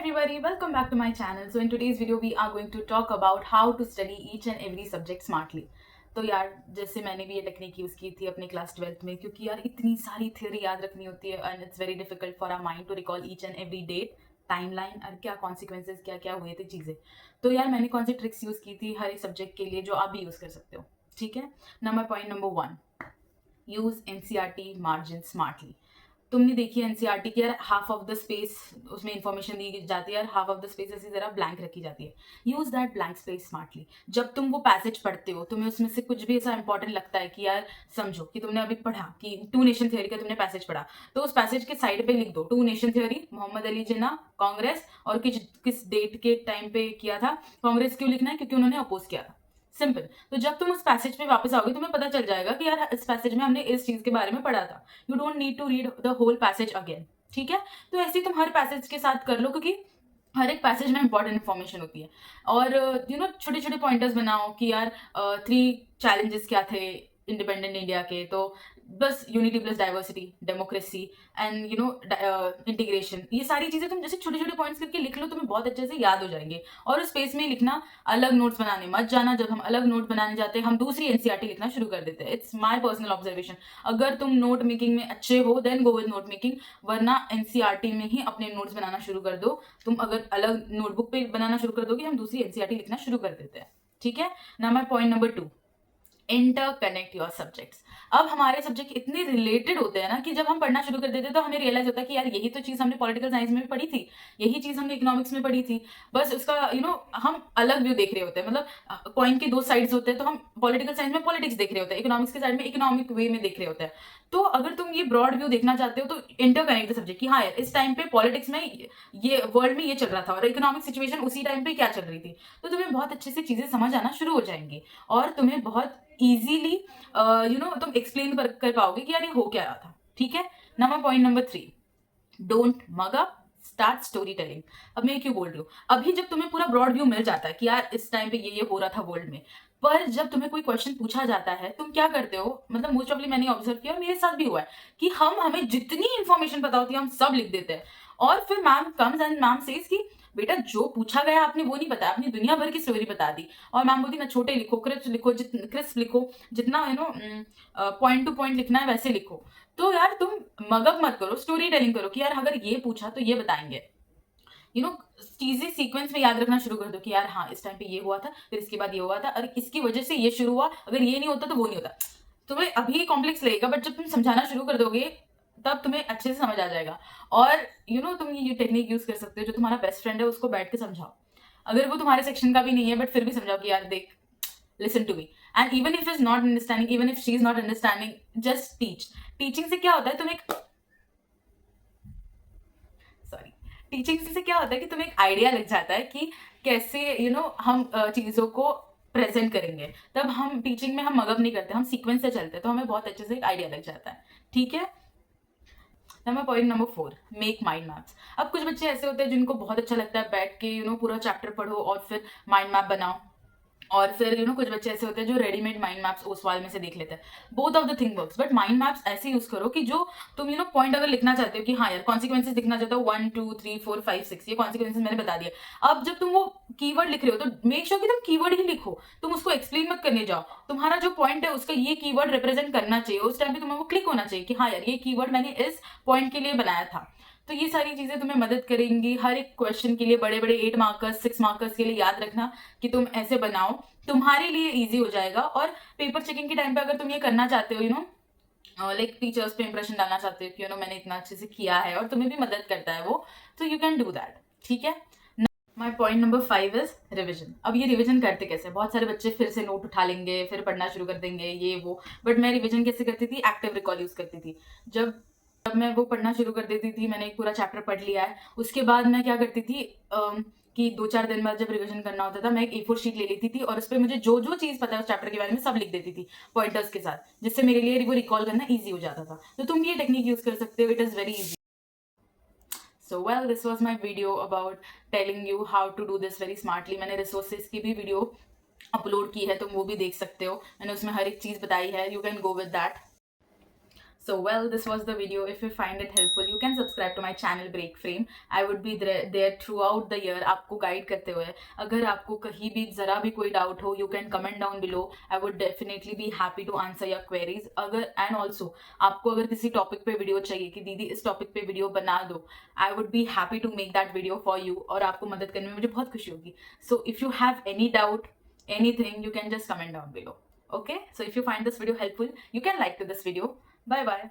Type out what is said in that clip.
everybody, welcome back to my channel. So in today's video we are going to talk about how to study each and every subject smartly. तो यार जैसे मैंने भी ये technique use की थी अपने क्लास 12th में, क्योंकि यार इतनी सारी थ्योरी याद रखनी होती है and it's very difficult for our mind to recall each and every date, timeline और क्या कॉन्सिक्वेंसेज क्या क्या हुए थे चीज़ें. तो यार मैंने कौन सी ट्रिक्स यूज़ की थी हर एक सब्जेक्ट के लिए जो आप भी यूज़ कर सकते हो. ठीक है. Point number 1, use NCERT margin smartly. तुमने देखी एनसीईआरटी की यार हाफ ऑफ द स्पेस उसमें इंफॉर्मेशन दी जाती है और हाफ ऑफ द स्पेस ऐसी जरा ब्लैंक रखी जाती है. Use that blank space smartly. जब तुम वो पैसेज पढ़ते हो तुम्हें उसमें से कुछ भी ऐसा इंपॉर्टेंट लगता है कि यार समझो कि तुमने अभी पढ़ा कि टू नेशन थ्योरी का तुमने पैसेज पढ़ा, तो उस पैसेज के साइड पे लिख दो two nation theory, Mohammad Ali Jinnah, Congress और किस डेट के टाइम पे किया था. कांग्रेस क्यों लिखना है? क्योंकि उन्होंने अपोज किया था. सिंपल. तो जब तुम उस पैसेज पे वापस आओगे तुम्हें पता चल जाएगा कि यार इस पैसेज में हमने इस चीज के बारे में पढ़ा था. You don't need to read the whole passage again. ठीक है. तो ऐसे ही तुम हर पैसेज के साथ कर लो, क्योंकि हर एक पैसेज में इंपॉर्टेंट इन्फॉर्मेशन होती है. और छोटे छोटे पॉइंटर्स बनाओ कि यार 3 चैलेंजेस क्या थे इंडिपेंडेंट इंडिया के. तो बस unity plus diversity, democracy and integration, ये सारी चीजें तुम जैसे छोटे छोटे पॉइंट्स करके लिख लो तुम्हें बहुत अच्छे से याद हो जाएंगे. और उस स्पेस में लिखना, अलग नोट्स बनाने मत जाना. जब हम अलग नोट बनाने जाते हैं हम दूसरी एनसीईआरटी लिखना शुरू कर देते हैं. It's my personal observation. अगर तुम नोट मेकिंग में अच्छे हो then go with note making, वरना एनसीईआरटी में ही अपने नोट्स बनाना शुरू कर दो. तुम अगर अलग नोटबुक पे बनाना शुरू कर दोगे हम दूसरी एनसीईआरटी लिखना शुरू कर देते हैं. ठीक है. Now point number 2, interconnect your subjects. अब हमारे सब्जेक्ट इतने रिलेटेड होते हैं ना कि जब हम पढ़ना शुरू कर देते हैं तो हमें रियलाइज होता है कि यार यही तो चीज हमने पॉलिटिकल साइंस में भी पढ़ी थी, यही चीज हमने इकोनॉमिक्स में पढ़ी थी. बस उसका हम अलग व्यू देख रहे होते हैं. मतलब कॉइन के 2 साइड्स होते हैं, तो हम पॉलिटिकल साइंस में पॉलिटिक्स देख रहे होते हैं, इकोनॉमिक्स के साइड में इकोनॉमिक वे में देख रहे होते हैं. तो अगर तुम ये ब्रॉड व्यू देखना चाहते हो तो इंटरकनेक्ट द सब्जेक्ट कि हाँ यार इस टाइम पे पॉलिटिक्स में ये वर्ल्ड में ये चल रहा था और इकोनॉमिक सिचुएशन उसी टाइम पे क्या चल रही थी. तो तुम्हें बहुत अच्छे से चीजें समझ आना शुरू हो जाएंगी और तुम्हें बहुत इजीली तुम एक्सप्लेन कर पाओगे कि यार ये हो क्या रहा था. ठीक है. Point number 3, don't mug up, start story telling. अब मैं क्यों बोल रही हूँ, अभी जब तुम्हें पूरा ब्रॉड व्यू मिल जाता है कि यार इस टाइम पे ये हो रहा था वर्ल्ड में, पर जब तुम्हें कोई क्वेश्चन पूछा जाता है तुम क्या करते हो, मतलब मोस्ट ऑफली मैंने ऑब्जर्व किया और मेरे साथ भी हुआ है कि हमें जितनी इंफॉर्मेशन पता होती है हम सब लिख देते हैं. और फिर ma'am comes and ma'am says कि बेटा जो पूछा गया आपने वो नहीं बताया, आपने दुनिया भर की स्टोरी बता दी. और मैम बोलती ना छोटे लिखो, क्रिस्प लिखो, जितना पॉइंट टू पॉइंट लिखना है वैसे लिखो. तो यार तुम मगअप मत करो, स्टोरी टेलिंग करो कि यार अगर ये पूछा तो ये बताएंगे. चीजें सीक्वेंस में याद रखना शुरू कर दो कि यार हाँ इस टाइम पे ये हुआ था, फिर इसके बाद ये हुआ था और इसकी वजह से ये शुरू हुआ, अगर ये नहीं होता तो वो नहीं होता. तुम्हें अभी कॉम्प्लेक्स लगेगा बट जब तुम समझाना शुरू कर दोगे तब तुम्हें अच्छे से समझ आ जाएगा. और तुम ये टेक्निक यूज कर सकते हो, जो तुम्हारा बेस्ट फ्रेंड है उसको बैठ के समझाओ. अगर वो तुम्हारे सेक्शन का भी नहीं है बट फिर भी समझाओ कि यार देख, listen to me. And even if is not understanding, even if she is not understanding, just teach. Teaching से क्या होता है, टीचिंग से क्या होता है कि तुम्हें एक आइडिया लग जाता है कि कैसे हम चीजों को प्रेजेंट करेंगे. तब हम टीचिंग में हम मगअप नहीं करते, हम सीक्वेंस से चलते हैं, तो हमें बहुत अच्छे से एक आइडिया लग जाता है. ठीक है. Point number 4, make mind maps. अब कुछ बच्चे ऐसे होते हैं जिनको बहुत अच्छा लगता है बैठ के पूरा चैप्टर पढ़ो और फिर माइंड मैप बनाओ. और फिर कुछ बच्चे ऐसे होते हैं जो रेडीमेड माइंड मैप्स ओसवाल में से देख लेते हैं. Both of the thing works, but mind maps ऐसे यूज करो कि जो तुम पॉइंट अगर लिखना चाहते हो कि हाँ यार कॉन्सिक्वेंसेज लिखना चाहते हो 1 2 3 4 5 6, ये कॉन्सिक्वेंसेज मैंने बता दिया. अब जब तुम वो कीवर्ड लिख रहे हो तो मेक श्योर कि तुम कीवर्ड ही लिखो, तुम उसको एक्सप्लेन मत करने जाओ. तुम्हारा जो पॉइंट है उसका ये कीवर्ड रिप्रेजेंट करना चाहिए, उस टाइम पे तुम्हें वो क्लिक होना चाहिए कि हाँ यार ये कीवर्ड मैंने इस पॉइंट के लिए बनाया था. तो ये सारी चीजें तुम्हें मदद करेंगी हर एक क्वेश्चन के लिए. बड़े बड़े 8 मार्कर्स 6 मार्कर्स के लिए याद रखना कि तुम ऐसे बनाओ, तुम्हारे लिए इजी हो जाएगा. और पेपर चेकिंग के टाइम पे अगर तुम ये करना चाहते हो लाइक टीचर्स पे इंप्रेशन डालना चाहते हो कि मैंने इतना अच्छे से किया है और तुम्हें भी मदद करता है वो, तो यू कैन डू दैट. ठीक है. My point number 5 is revision. अब ये रिविजन करते कैसे, बहुत सारे बच्चे फिर से नोट उठा लेंगे फिर पढ़ना शुरू कर देंगे ये वो, बट मैं रिविजन कैसे करती थी, एक्टिव रिकॉल यूज करती थी. जब मैं वो पढ़ना शुरू कर देती थी, मैंने एक पूरा चैप्टर पढ़ लिया है, उसके बाद मैं क्या करती थी कि 2-4 दिन बाद जब रिवीजन करना होता था मैं एक A4 शीट ले लेती थी और उस पर मुझे जो जो चीज पता है उस चैप्टर के बारे में सब लिख देती थी पॉइंटर्स के साथ, जिससे मेरे लिए वो रिकॉल करना इजी हो जाता था. तो तुम भी ये टेक्निक यूज कर सकते हो, it is very easy. So well, this was my video about telling you how to do this very smartly. मैंने रिसोर्सेज की भी वीडियो अपलोड की है, तुम वो भी देख सकते हो, मैंने उसमें हर एक चीज बताई है. You can go with that. So well, this was the video. If you find it helpful, you can subscribe to my channel Break Frame. I would be there throughout the year, आपको guide करते हुए. अगर आपको कहीं भी जरा भी कोई डाउट हो, you can comment down below. I would definitely be happy to answer your queries. अगर एंड ऑल्सो आपको अगर किसी टॉपिक पे वीडियो चाहिए कि दीदी इस टॉपिक पे वीडियो बना दो, I would be happy to make that video for you. और आपको मदद करने में मुझे बहुत खुशी होगी. So if you have any doubt, anything, you can just comment down below. Okay, so if you find this video helpful, you can like to this video. Bye bye.